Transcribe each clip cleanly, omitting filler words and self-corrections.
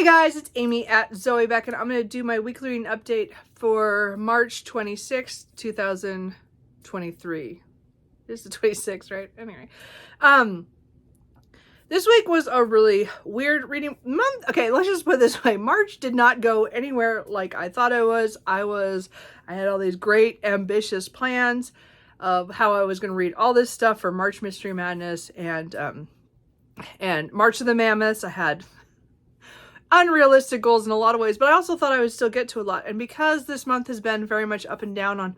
Hey guys, it's Amy at Zoe back, and I'm going to do my weekly reading update for March 26th, 2023. This is the 26th, right? Anyway, this week was a really weird reading month. Okay, let's just put it this way. March did not go anywhere like I thought it was. I had all these great, ambitious plans of how I was going to read all this stuff for March Mystery Madness and March of the Mammoths. I had unrealistic goals in a lot of ways, but I also thought I would still get to a lot. And because this month has been very much up and down on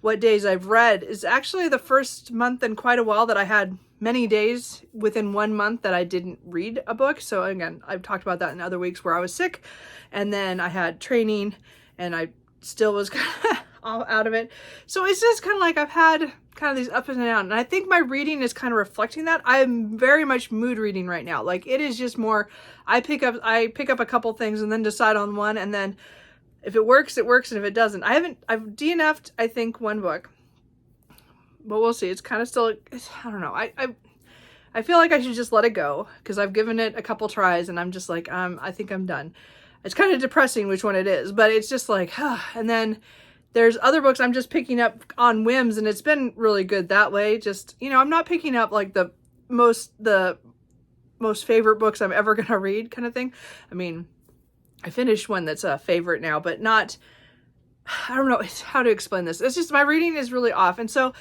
what days I've read, is actually the first month in quite a while that I had many days within 1 month that I didn't read a book. So again, I've talked about that in other weeks where I was sick and then I had training and I still was all out of it. So it's just kind of like I've had kind of these up and down, and I think my reading is kind of reflecting that. I'm very much mood reading right now. Like, it is just more I pick up a couple things and then decide on one, and then if it works, it works, and if it doesn't, I've DNF'd I think one book, but we'll see. It's kind of still, I don't know. I feel like I should just let it go because I've given it a couple tries and I'm just like, I think I'm done. It's kind of depressing which one it is, but it's just like, and then there's other books I'm just picking up on whims, and it's been really good that way. Just, you know, I'm not picking up like the most favorite books I'm ever going to read kind of thing. I mean, I finished one that's a favorite now, but not, I don't know how to explain this. It's just my reading is really off. And so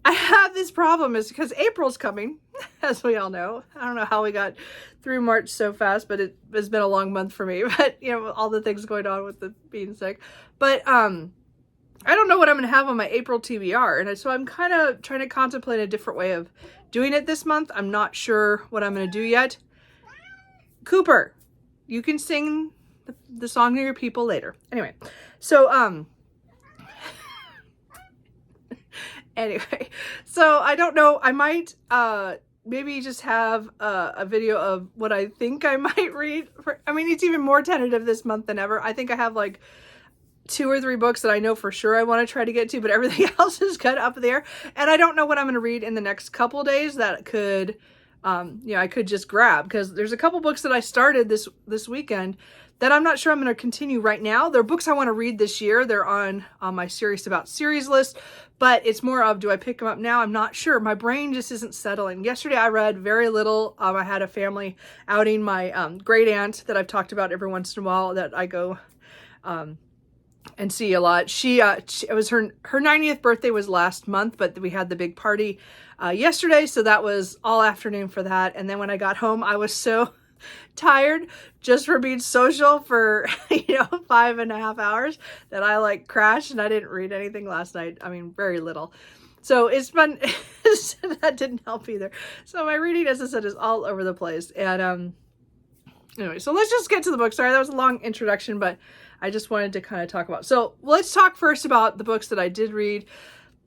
I have this problem is because April's coming, as we all know. I don't know how we got through March so fast, but it has been a long month for me. But, you know, all the things going on with the being sick. But, I don't know what I'm going to have on my April TBR, and so I'm kind of trying to contemplate a different way of doing it this month. I'm not sure what I'm going to do yet. Cooper, you can sing the song to your people later. Anyway, so, anyway, so I don't know. I might, maybe just have a video of what I think I might read. I mean, it's even more tentative this month than ever. I think I have like 2 or 3 books that I know for sure I want to try to get to, but everything else is kind of up there. And I don't know what I'm going to read in the next couple days that could, you know, I could just grab, because there's a couple books that I started this weekend that I'm not sure I'm going to continue right now. They're books I want to read this year. They're on my Serious About Series list, but it's more of, do I pick them up now? I'm not sure. My brain just isn't settling. Yesterday I read very little. I had a family outing. My great aunt that I've talked about every once in a while that I go and see a lot. It was her 90th birthday was last month, but we had the big party yesterday, so that was all afternoon for that. And then when I got home, I was so tired just for being social for 5.5 hours that I like crashed, and I didn't read anything last night. I mean, very little. So it's fun. That didn't help either. So my reading, as I said, is all over the place. And anyway, so let's just get to the book. Sorry, that was a long introduction, but I just wanted to kind of talk about. So let's talk first about the books that I did read.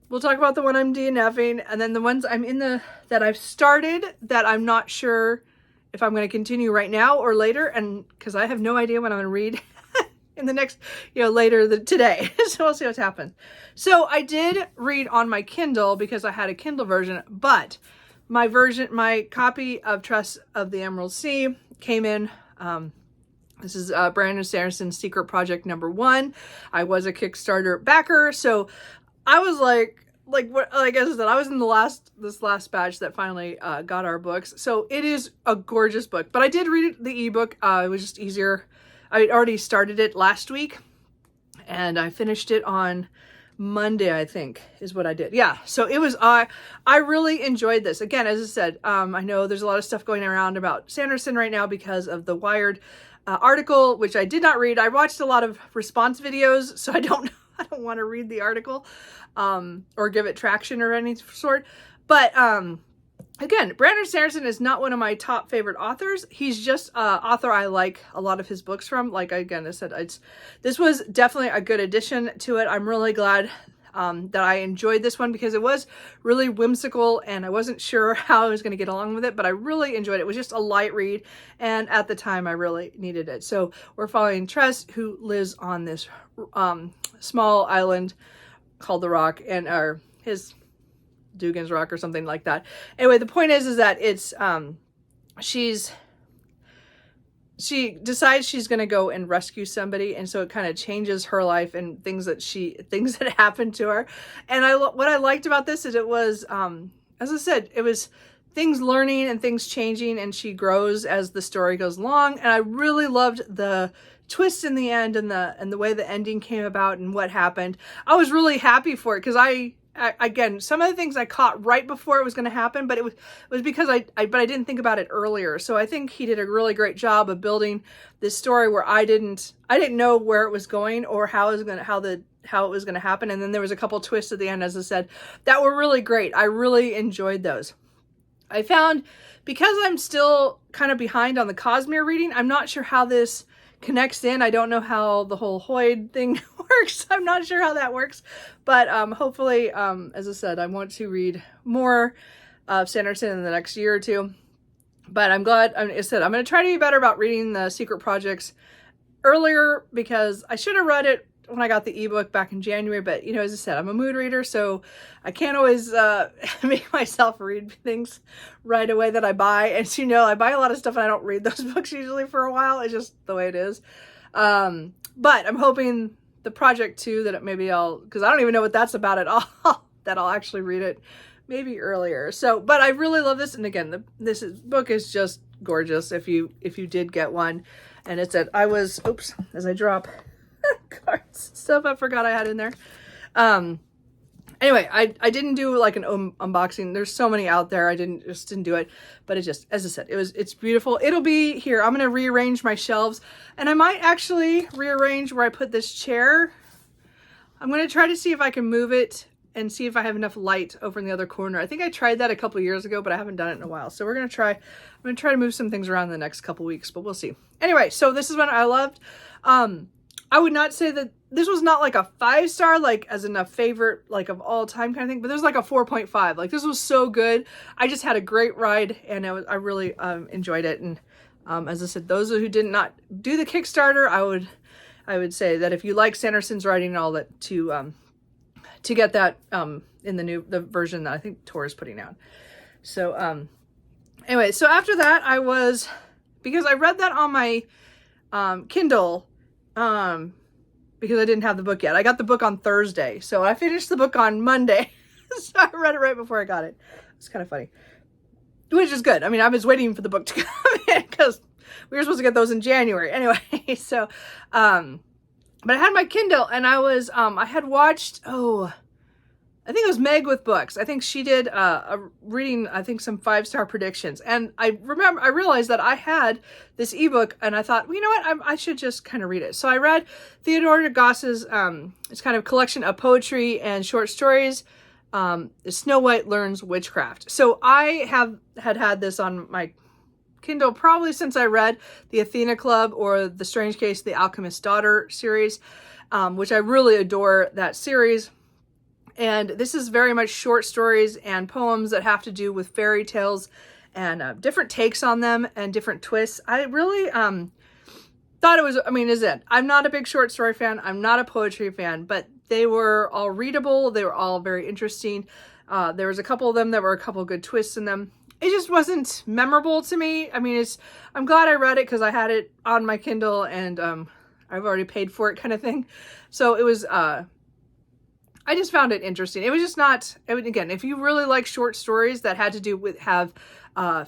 We'll talk about the one I'm DNFing, and then the ones I'm that I've started that I'm not sure if I'm going to continue right now or later, and because I have no idea when I'm going to read in the next, today. So we'll see what's happened. So I did read on my Kindle because I had a Kindle version, but my copy of Trust of the Emerald Sea came in. This is Brandon Sanderson's Secret Project #1. I was a Kickstarter backer, so I was like I said, I was in this last batch that finally got our books. So it is a gorgeous book, but I did read the ebook. It was just easier. I already started it last week, and I finished it on Monday, I think, is what I did. Yeah, so it was, I really enjoyed this. Again, as I said, I know there's a lot of stuff going around about Sanderson right now because of the Wired article, which I did not read. I watched a lot of response videos, so I don't want to read the article or give it traction or any sort. But again, Brandon Sanderson is not one of my top favorite authors. He's just an author I like a lot of his books from. Like, again, I said, this was definitely a good addition to it. I'm really glad that I enjoyed this one because it was really whimsical and I wasn't sure how I was going to get along with it, but I really enjoyed it. It was just a light read, and at the time I really needed it. So we're following Tress, who lives on this small island called the Rock, and his Dugan's Rock or something like that. Anyway, the point is that it's she's she decides she's going to go and rescue somebody, and so it kind of changes her life and things that happened to her. And what I liked about this is it was, as I said, it was things learning and things changing, and she grows as the story goes along. And I really loved the twist in the end, and the way the ending came about and what happened. I was really happy for it, because again, some of the things I caught right before it was going to happen, but it was because I didn't think about it earlier. So I think he did a really great job of building this story where I didn't know where it was going or how it was going to happen. And then there was a couple twists at the end, as I said, that were really great. I really enjoyed those. I found, because I'm still kind of behind on the Cosmere reading, I'm not sure how this connects in. I don't know how the whole Hoyd thing works. I'm not sure how that works, but hopefully, as I said, I want to read more of Sanderson in the next year or two. But I'm glad, I said, I'm going to try to be better about reading the secret projects earlier, because I should have read it when I got the ebook back in January. But, you know, as I said, I'm a mood reader, so I can't always make myself read things right away that I buy. And you know, I buy a lot of stuff and I don't read those books usually for a while. It's just the way it is. But I'm hoping the project too, that maybe because I don't even know what that's about at all, that I'll actually read it maybe earlier. So, but I really love this. And again, this book is just gorgeous if you did get one. And it's oops, as I drop cards, stuff I forgot I had in there. Anyway, I didn't do like an unboxing. There's so many out there. I just didn't do it, but it just, as I said, it's beautiful. It'll be here. I'm going to rearrange my shelves, and I might actually rearrange where I put this chair. I'm going to try to see if I can move it and see if I have enough light over in the other corner. I think I tried that a couple of years ago, but I haven't done it in a while. So I'm going to try to move some things around in the next couple weeks, but we'll see. Anyway, so this is one I loved. I would not say that this was not like a 5-star, like as in a favorite, like of all time kind of thing, but there's like a 4.5. Like, this was so good. I just had a great ride, and I really enjoyed it. And as I said, those who did not do the Kickstarter, I would say that if you like Sanderson's writing and all that, to get that in the version that I think Tor is putting out. So anyway, so after that, because I read that on my Kindle, because I didn't have the book yet. I got the book on Thursday, so I finished the book on Monday. So I read it right before I got it. It's kind of funny, which is good. I mean, I was waiting for the book to come in, because we were supposed to get those in January anyway. So, but I had my Kindle, and I had watched, I think it was Meg with Books. I think she did a reading, I think some 5-star predictions. And I realized that I had this ebook, and I thought, well, you know what, I should just kind of read it. So I read Theodore Goss's, it's kind of collection of poetry and short stories, Snow White Learns Witchcraft. So I had this on my Kindle probably since I read the Athena Club or the Strange Case of the Alchemist's Daughter series, which I really adore that series. And this is very much short stories and poems that have to do with fairy tales and different takes on them and different twists. I really thought it was, I'm not a big short story fan. I'm not a poetry fan, but they were all readable. They were all very interesting. There was a couple of them that were a couple of good twists in them. It just wasn't memorable to me. I'm glad I read it because I had it on my Kindle, and I've already paid for it, kind of thing. So it was, I just found it interesting. It was just not, again, if you really like short stories that had to do with, have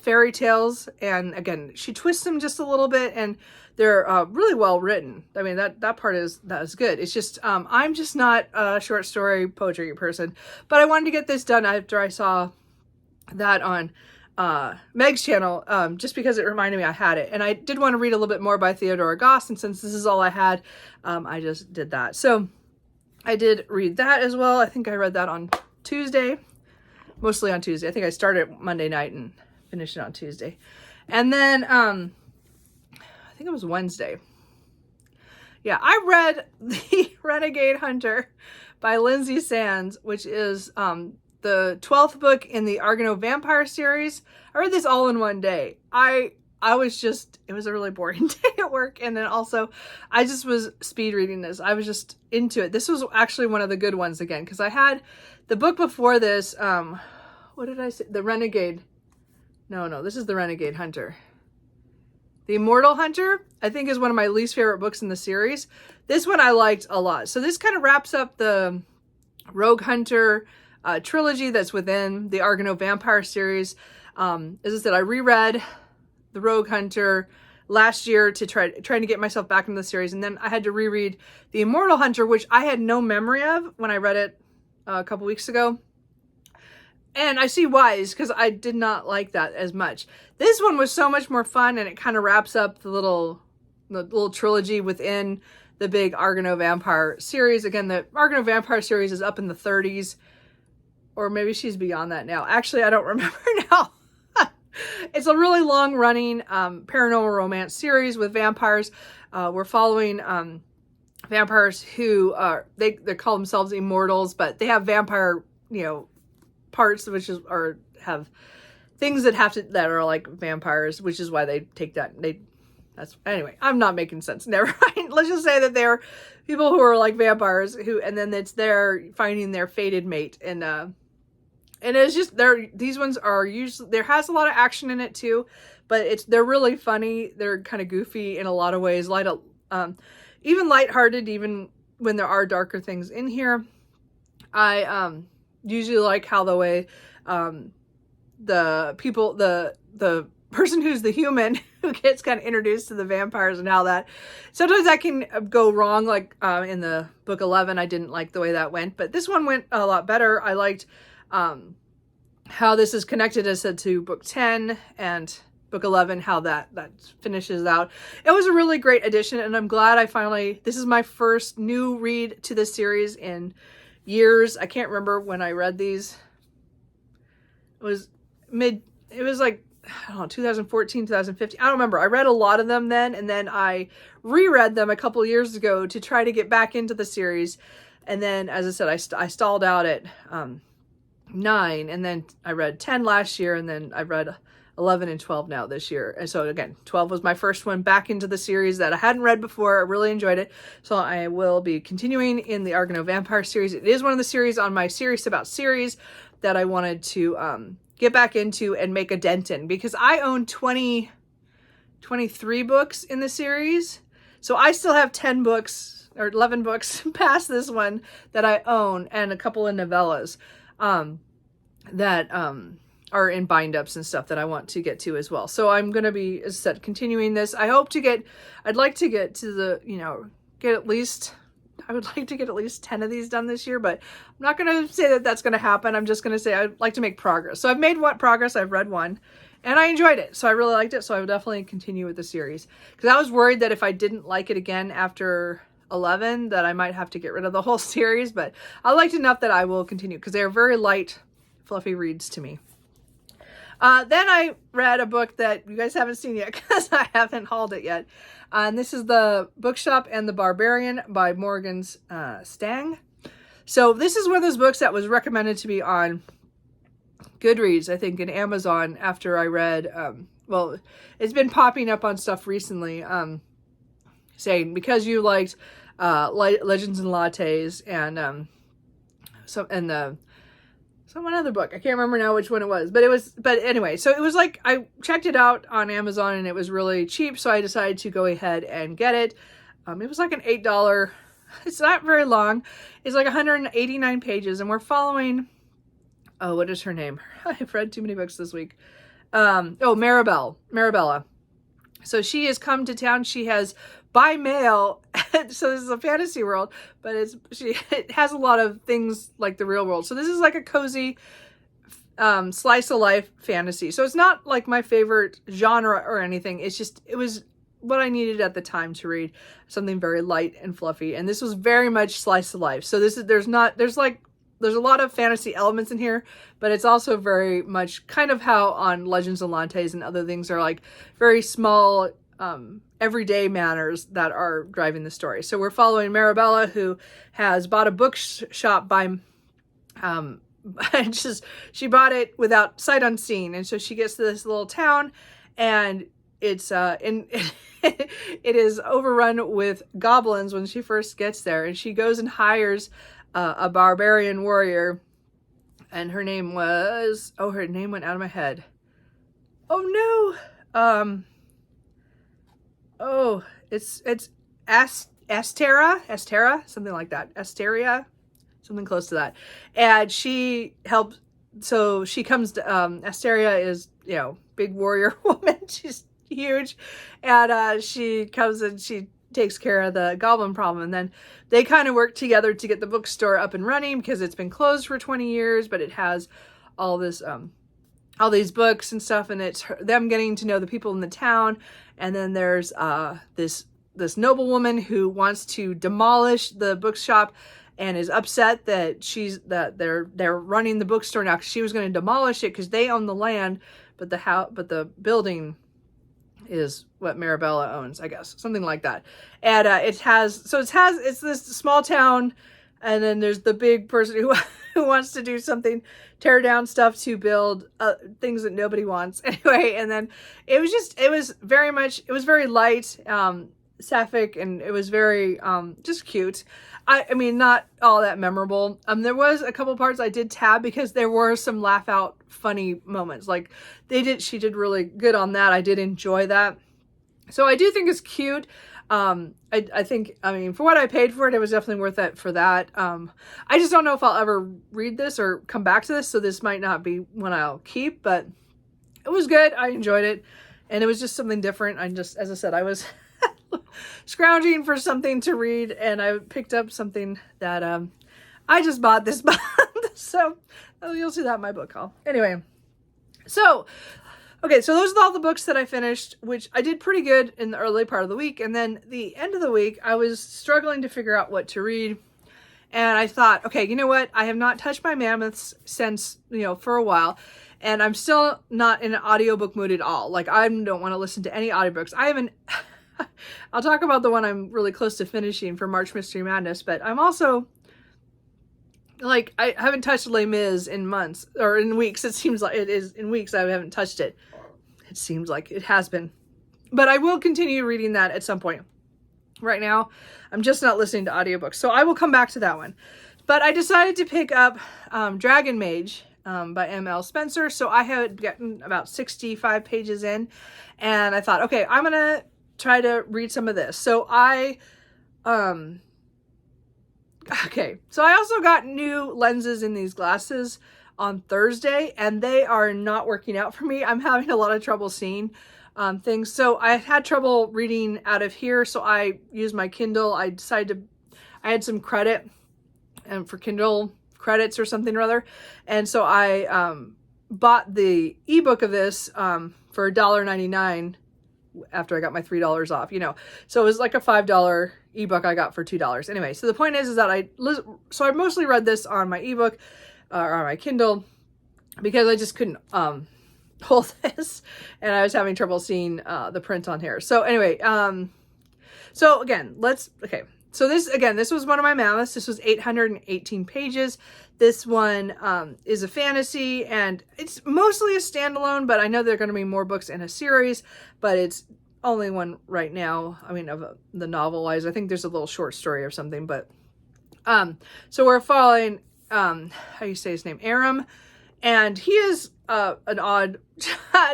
fairy tales, and again, she twists them just a little bit, and they're really well written. That part is good. It's just, I'm just not a short story poetry person, but I wanted to get this done after I saw that on Meg's channel, just because it reminded me I had it, and I did want to read a little bit more by Theodora Goss, and since this is all I had, I just did that. So I did read that as well. I think I read that on Tuesday, mostly on Tuesday. I think I started Monday night and finished it on Tuesday. And then, I think it was Wednesday. Yeah, I read the Renegade Hunter by Lindsay Sands, which is the 12th book in the Argano Vampire series. I read this all in one day. It was a really boring day at work. And then also, I just was speed reading this. I was just into it. This was actually one of the good ones again, because I had the book before this. What did I say? The Renegade. No, this is the Renegade Hunter. The Immortal Hunter. I think is one of my least favorite books in the series. This one I liked a lot. So this kind of wraps up the Rogue Hunter trilogy that's within the Argano Vampire series. As I said, I reread the Rogue Hunter last year to trying to get myself back into the series, and then I had to reread the Immortal Hunter, which I had no memory of when I read it a couple weeks ago. And I see why, because I did not like that as much. This one was so much more fun, and it kind of wraps up the little trilogy within the big Argano Vampire series. Again, the Argano Vampire series is up in the 30s, or maybe she's beyond that now. Actually, I don't remember now. It's a really long-running paranormal romance series with vampires. We're following vampires who they call themselves immortals, but they have vampire, parts, which is have things that are like vampires, which is why they take that. Anyway, I'm not making sense. Never mind. Let's just say that they're people who are like vampires and then it's their finding their fated mate, and it's just these ones are usually, there has a lot of action in it too, but they're really funny. They're kind of goofy in a lot of ways, even lighthearted, even when there are darker things in here. I usually like how the way the person who's the human who gets kind of introduced to the vampires, and how that sometimes that can go wrong. Like in the book 11, I didn't like the way that went, but this one went a lot better. I liked how this is connected, as I said, to book 10 and book 11, how that finishes out. It was a really great addition, and I'm glad this is my first new read to this series in years. I can't remember when I read these. It was like, I don't know, 2014, 2015. I don't remember. I read a lot of them then, and then I reread them a couple of years ago to try to get back into the series. And then, as I said, I stalled out at 9, and then I read 10 last year, and then I read 11 and 12 now this year. And so again, 12 was my first one back into the series that I hadn't read before. I really enjoyed it. So I will be continuing in the Argano Vampire series. It is one of the series on my series about series that I wanted to get back into and make a dent in, because I own 23 books in the series. So I still have 10 books or 11 books past this one that I own, and a couple of novellas that are in bind-ups and stuff that I want to get to as well. So I'm going to be, as I said, continuing this. I'd like to get to I would like to get at least 10 of these done this year, but I'm not going to say that that's going to happen. I'm just going to say I'd like to make progress. So I've made progress. I've read one, and I enjoyed it. So I really liked it. So I would definitely continue with the series, because I was worried that if I didn't like it again after 11, that I might have to get rid of the whole series, but I liked enough that I will continue, because they are very light, fluffy reads to me. Then I read a book that you guys haven't seen yet, because I haven't hauled it yet. And this is the Bookshop and the Barbarian by Morgan Stang. So this is one of those books that was recommended to me on Goodreads, I think, in Amazon, after I read, well, it's been popping up on stuff recently, saying, because you liked Legends and Lattes and one other book. I can't remember now which one it was, but anyway, so it was like, I checked it out on Amazon and it was really cheap. So I decided to go ahead and get it. It was like an $8. It's not very long. It's like 189 pages, and we're following, what is her name? I've read too many books this week. Marabella. So she has come to town. She has by mail. So this is a fantasy world, but it has a lot of things like the real world. So this is like a cozy slice of life fantasy. So it's not like my favorite genre or anything. It was what I needed at the time to read something very light and fluffy. And this was very much slice of life. So there's a lot of fantasy elements in here, but it's also very much kind of how on Legends and Lattes and other things are like very small, everyday matters that are driving the story. So we're following Marabella, who has bought a bookshop by, she bought it without sight unseen. And so she gets to this little town, and it's, it is overrun with goblins when she first gets there. And she goes and hires a barbarian warrior, and her name was, her name went out of my head. Oh no. oh, it's Estera, something like that. Esteria, something close to that. And she helps, so she comes to, Asteria is, you know, big warrior woman. She's huge. And she comes and she takes care of the goblin problem. And then they kind of work together to get the bookstore up and running because it's been closed for 20 years, but it has all this, all these books and stuff. And it's them getting to know the people in the town. And then there's this noblewoman who wants to demolish the bookshop and is upset that they're running the bookstore now because she was going to demolish it because they own the land, but the building is what Marabella owns, I guess, something like that. And it's this small town, and then there's the big person who wants to do something, tear down stuff to build things that nobody wants anyway. And then it was very light, sapphic, and it was very just cute. I mean, not all that memorable. There was a couple parts I did tab because there were some laugh out funny moments. Like she did really good on that. I did enjoy that. So I do think it's cute. I think, I mean, for what I paid for it, it was definitely worth it for that. I just don't know if I'll ever read this or come back to this. So this might not be one I'll keep, but it was good. I enjoyed it. And it was just something different. As I said, I was scrounging for something to read, and I picked up something that I just bought this month. So you'll see that in my book haul. Anyway, so okay, so those are all the books that I finished, which I did pretty good in the early part of the week. And then the end of the week, I was struggling to figure out what to read. And I thought, okay, you know what? I have not touched my Mammoths since, for a while. And I'm still not in an audiobook mood at all. Like, I don't want to listen to any audiobooks. I haven't... I'll talk about the one I'm really close to finishing for March Mystery Madness, but I'm also, like, I haven't touched Les Mis in months, or in weeks. It seems like it is in weeks I haven't touched it. It seems like it has been. But I will continue reading that at some point. Right now, I'm just not listening to audiobooks, so I will come back to that one. But I decided to pick up Dragon Mage by M.L. Spencer, so I had gotten about 65 pages in, and I thought, okay, I'm going to try to read some of this. So I also got new lenses in these glasses on Thursday, and they are not working out for me. I'm having a lot of trouble seeing things. So I had trouble reading out of here, so I used my Kindle. I had some credit and for Kindle credits or something or other, and so I bought the ebook of this for $1.99 after I got my $3 off, So it was like a $5 ebook I got for $2. Anyway, so the point is that I mostly read this on my ebook or on my Kindle because I just couldn't hold this, and I was having trouble seeing the print on here. So anyway, so this was one of my Mammoths. This was 818 pages. This one is a fantasy, and it's mostly a standalone, but I know there are going to be more books in a series, but it's only one right now. I mean, of the novel-wise, I think there's a little short story or something, but so we're following, how do you say his name? Aram, and he is an odd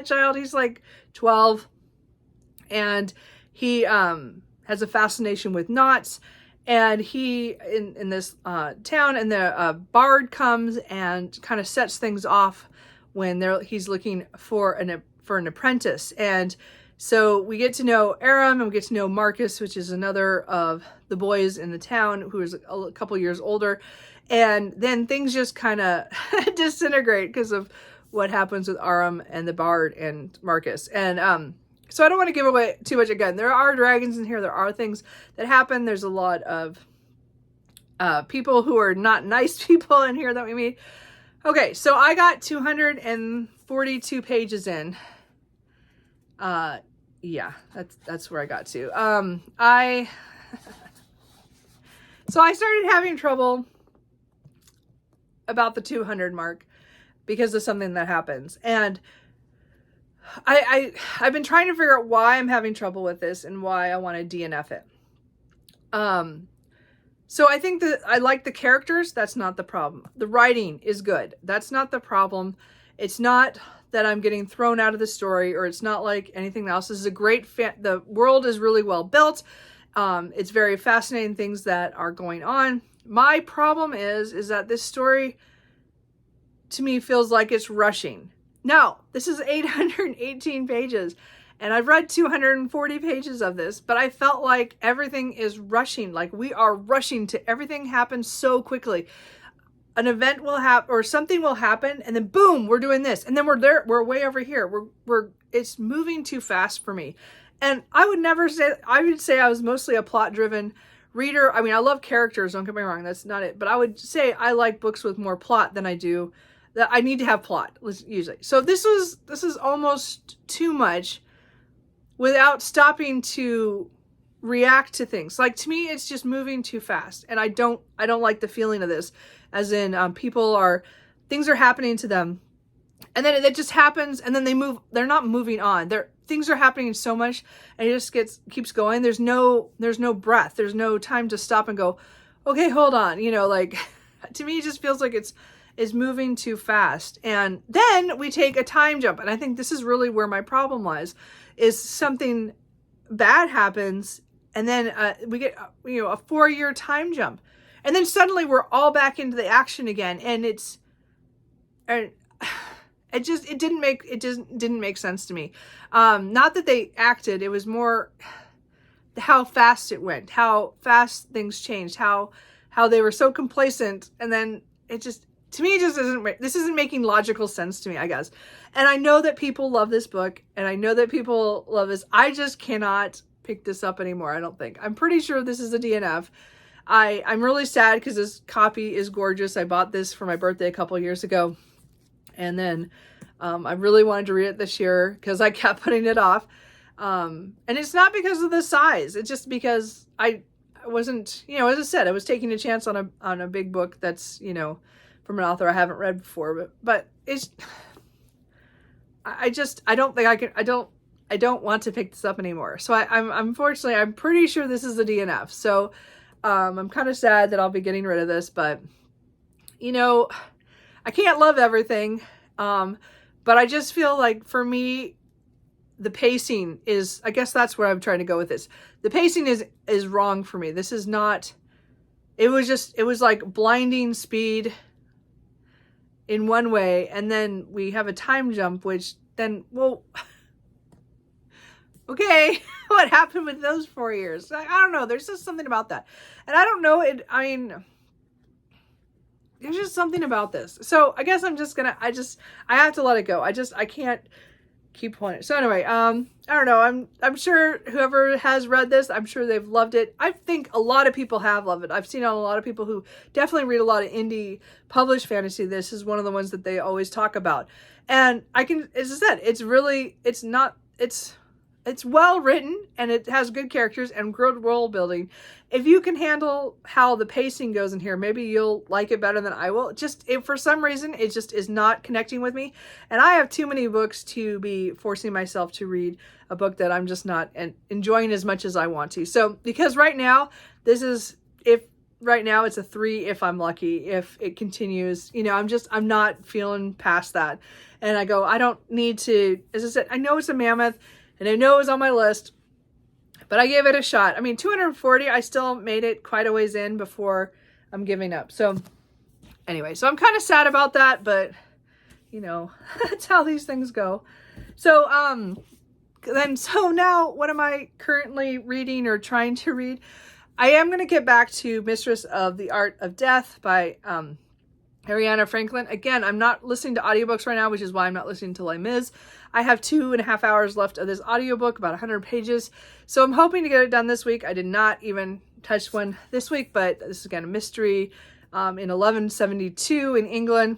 child. He's like 12, and he has a fascination with knots. And he, in this town, and the bard comes and kind of sets things off when he's looking for an apprentice. And so we get to know Aram, and we get to know Marcus, which is another of the boys in the town who is a couple years older. And then things just kind of disintegrate because of what happens with Aram and the bard and Marcus. And so I don't want to give away too much. Again, there are dragons in here. There are things that happen. There's a lot of people who are not nice people in here that we meet. Okay, so I got 242 pages in. Yeah, that's where I got to. So I started having trouble about the 200 mark because of something that happens. And I've been trying to figure out why I'm having trouble with this and why I want to DNF it. So I think that I like the characters. That's not the problem. The writing is good. That's not the problem. It's not that I'm getting thrown out of the story, or it's not like anything else. This is a great the world is really well built. It's very fascinating things that are going on. My problem is that this story to me feels like it's rushing. Now, this is 818 pages, and I've read 240 pages of this, but I felt like everything is rushing. Like we are rushing to everything happens so quickly. An event will happen or something will happen, and then boom, we're doing this, and then we're there, we're way over here. It's moving too fast for me. And I would say I was mostly a plot driven reader. I mean, I love characters, don't get me wrong, that's not it, but I would say I like books with more plot than I do that I need to have plot usually. So this is almost too much without stopping to react to things. Like, to me, it's just moving too fast, and I don't like the feeling of this, as in things are happening to them, and then it just happens, and then they're not moving on. Things are happening so much, and it just keeps going. There's no breath. There's no time to stop and go, okay, hold on. Like, to me, it just feels like it's moving too fast. And then we take a time jump, and I think this is really where my problem lies, is something bad happens, and then we get a 4-year time jump, and then suddenly we're all back into the action again, and it didn't make sense to me. Not that they acted, it was more how fast it went, how fast things changed, how they were so complacent, and then it just, to me, this isn't making logical sense to me, I guess. And I know that people love this book, and I know that people love this. I just cannot pick this up anymore, I don't think. I'm pretty sure this is a DNF. I'm really sad because this copy is gorgeous. I bought this for my birthday a couple years ago, and then I really wanted to read it this year because I kept putting it off. And it's not because of the size. It's just because I wasn't, as I said, I was taking a chance on a big book that's, from an author I haven't read before, but it's, I don't want to pick this up anymore. So unfortunately, I'm pretty sure this is a DNF. So, I'm kind of sad that I'll be getting rid of this, but I can't love everything. But I just feel like, for me, the pacing is, I guess that's where I'm trying to go with this. The pacing is wrong for me. This is not, it was like blinding speed in one way, and then we have a time jump, which then, well, okay, what happened with those 4 years? I don't know. There's just something about that. And I don't know, there's just something about this. So I guess I'm just gonna, I have to let it go. I can't keep playing it. So anyway, I don't know. I'm sure whoever has read this, I'm sure they've loved it. I think a lot of people have loved it. I've seen a lot of people who definitely read a lot of indie published fantasy. This is one of the ones that they always talk about. And as I said, it's well written, and it has good characters and good world building. If you can handle how the pacing goes in here, maybe you'll like it better than I will. If for some reason it just is not connecting with me, and I have too many books to be forcing myself to read a book that I'm just not enjoying as much as I want to. So, because right now, right now it's a 3 if I'm lucky. If it continues, I'm not feeling past that. And I go, I don't need to, as I said, I know it's a mammoth, and I know it was on my list, but I gave it a shot. 240, I still made it quite a ways in before I'm giving up. So anyway, so I'm kind of sad about that, but that's how these things go. So, so now what am I currently reading or trying to read? I am going to get back to Mistress of the Art of Death by, Ariana Franklin. Again, I'm not listening to audiobooks right now, which is why I'm not listening to Les Mis. I have 2.5 hours left of this audiobook, about 100 pages. So I'm hoping to get it done this week. I did not even touch one this week, but this is again a mystery in 1172 in England,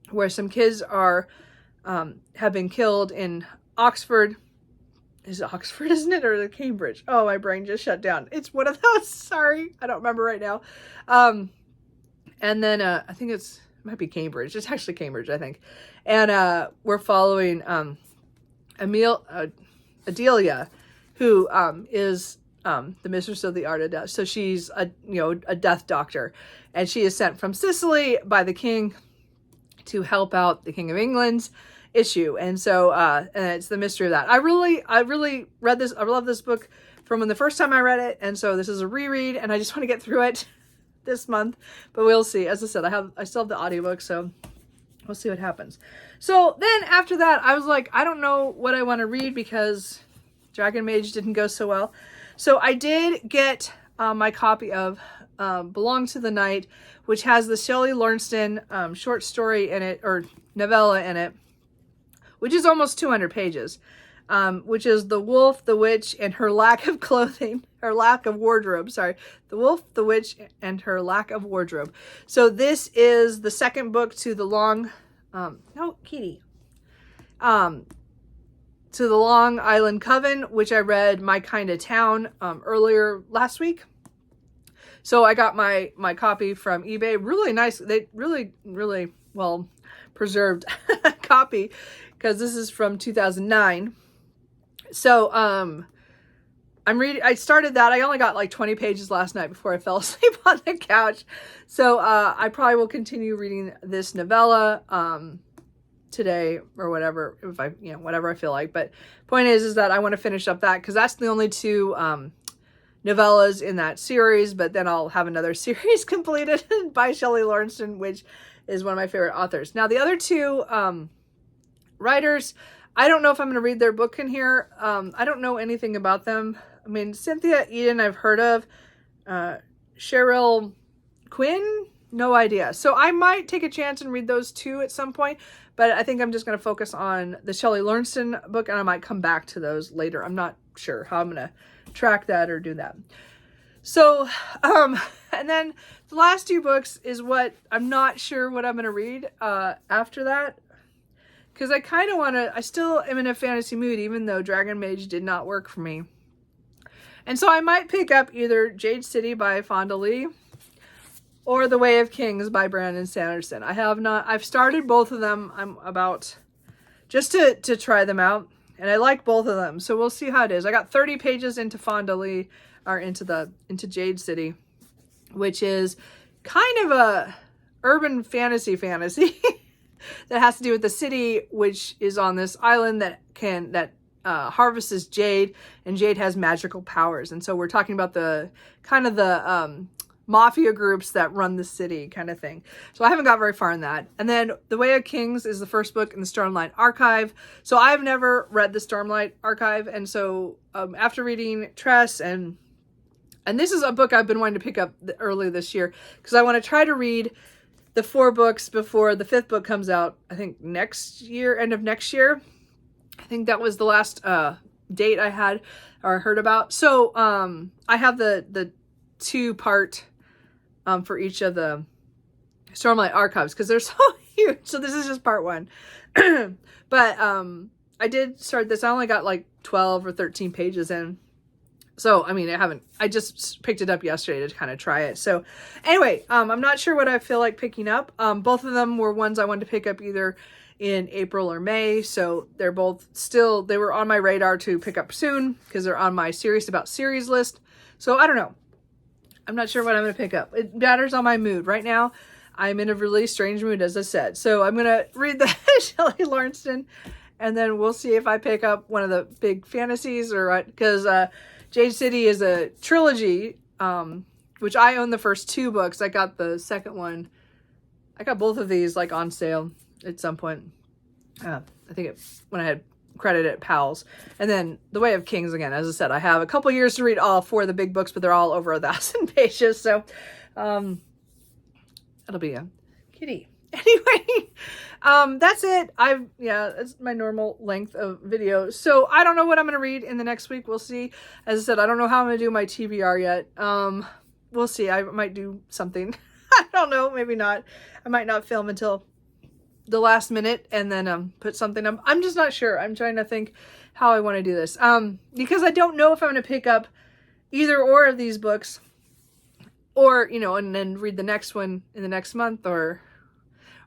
where some kids have been killed in Oxford. Is it Oxford, isn't it? Or is it Cambridge? Oh, my brain just shut down. It's one of those. Sorry. I don't remember right now. And then I think it might be Cambridge. It's actually Cambridge, I think. And we're following Adelia, who is the Mistress of the Art of Death. So she's a death doctor, and she is sent from Sicily by the king to help out the King of England's issue. And so, and it's the mystery of that. I really read this. I love this book from when the first time I read it. And so this is a reread, and I just want to get through it this month, but we'll see. As I said, I still have the audiobook, so we'll see what happens. So then after that, I was like, I don't know what I want to read because Dragon Mage didn't go so well. So I did get my copy of Belong to the Night, which has the Shelley Lawrence short story in it, or novella in it, which is almost 200 pages, which is The Wolf, the Witch, and Her Lack of Clothing, her lack of wardrobe, sorry. The Wolf, the Witch, and Her Lack of Wardrobe. So this is the second book to the Long, no, Kitty, to the Long Island Coven, which I read My Kind of Town earlier last week. So I got my copy from eBay. Really nice. They really well preserved copy, because this is from 2009. So I started that. I only got like 20 pages last night before I fell asleep on the couch. So I probably will continue reading this novella today or whatever, if I, whatever I feel like. But point is that I want to finish up that, because that's the only two novellas in that series. But then I'll have another series completed by Shelley Lawrence, which is one of my favorite authors. Now the other two writers, I don't know if I'm going to read their book in here. I don't know anything about them. I mean, Cynthia Eden I've heard of. Cheryl Quinn, no idea. So I might take a chance and read those two at some point, but I think I'm just going to focus on the Shelley Lawrence book, and I might come back to those later. I'm not sure how I'm going to track that or do that. So, and then the last two books is what I'm not sure what I'm going to read after that. Because I kind of want to, I still am in a fantasy mood, even though Dragon Mage did not work for me. And so I might pick up either Jade City by Fonda Lee or The Way of Kings by Brandon Sanderson. I've started both of them. I'm about just to try them out. And I like both of them. So we'll see how it is. I got 30 pages into Fonda Lee, or into Jade City, which is kind of a urban fantasy that has to do with the city, which is on this island that harvests jade, and jade has magical powers. And so we're talking about the mafia groups that run the city kind of thing. So I haven't got very far in that. And then The Way of Kings is the first book in the Stormlight Archive. So I've never read the Stormlight Archive. And so after reading Tress, and this is a book I've been wanting to pick up early this year, because I want to try to read the 4 books before the 5th book comes out, I think next year, end of next year. I think that was the last date I had or heard about. So I have the 2-part for each of the Stormlight Archives, because they're so huge. So this is just part 1. But I did start this. I only got like 12 or 13 pages in. So, I mean, I just picked it up yesterday to kind of try it. So anyway, I'm not sure what I feel like picking up. Both of them were ones I wanted to pick up either in April or May. So they're both they were on my radar to pick up soon, because they're on my Serious About Series list. So I don't know. I'm not sure what I'm going to pick up. It matters on my mood. Right now, I'm in a really strange mood, as I said. So I'm going to read the Shelley Lawrence, and then we'll see if I pick up one of the big fantasies, or because Jade City is a trilogy, which I own the first 2 books. I got the second one. I got both of these like on sale at some point. I think when I had credit at Powell's. And then The Way of Kings, again, as I said, I have a couple years to read all 4 of the big books, but they're all over 1,000 pages. So that'll be a kitty. Anyway, that's it. It's my normal length of video. So I don't know what I'm going to read in the next week. We'll see. As I said, I don't know how I'm going to do my TBR yet. We'll see. I might do something. I don't know. Maybe not. I might not film until the last minute and then put something up. I'm just not sure. I'm trying to think how I want to do this. Because I don't know if I'm going to pick up either or of these books, or, and then read the next one in the next month, or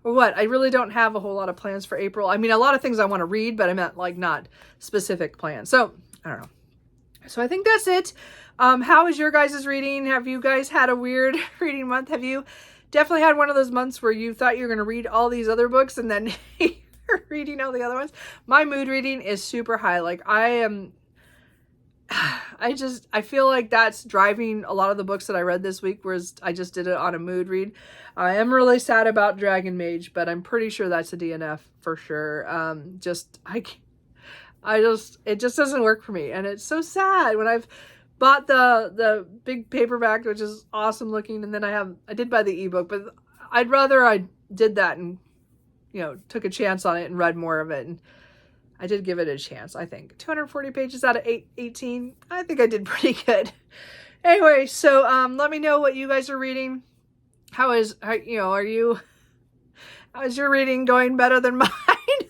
what. I really don't have a whole lot of plans for April. I mean, a lot of things I want to read, but I meant like not specific plans. So I don't know. So I think that's it. How is your guys' reading? Have you guys had a weird reading month? Have you definitely had one of those months where you thought you were going to read all these other books and then you're reading all the other ones. My mood reading is super high. Like I feel like that's driving a lot of the books that I read this week, whereas I just did it on a mood read. I am really sad about Dragon Mage, but I'm pretty sure that's a DNF for sure. It just doesn't work for me. And it's so sad when I've bought the big paperback, which is awesome looking. And then I did buy the ebook, but I'd rather I did that and, you know, took a chance on it and read more of it. And I did give it a chance, I think. 240 pages out of 18. I think I did pretty good. Anyway, so let me know what you guys are reading. How's your reading going better than mine?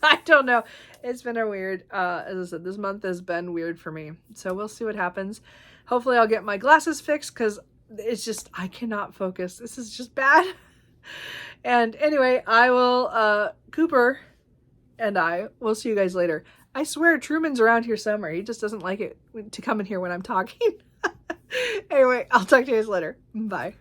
I don't know. It's been a weird, as I said, this month has been weird for me. So we'll see what happens. Hopefully I'll get my glasses fixed because it's just, I cannot focus. This is just bad. And anyway, I will, Cooper and I will see you guys later. I swear Truman's around here somewhere. He just doesn't like it to come in here when I'm talking. Anyway, I'll talk to you guys later. Bye.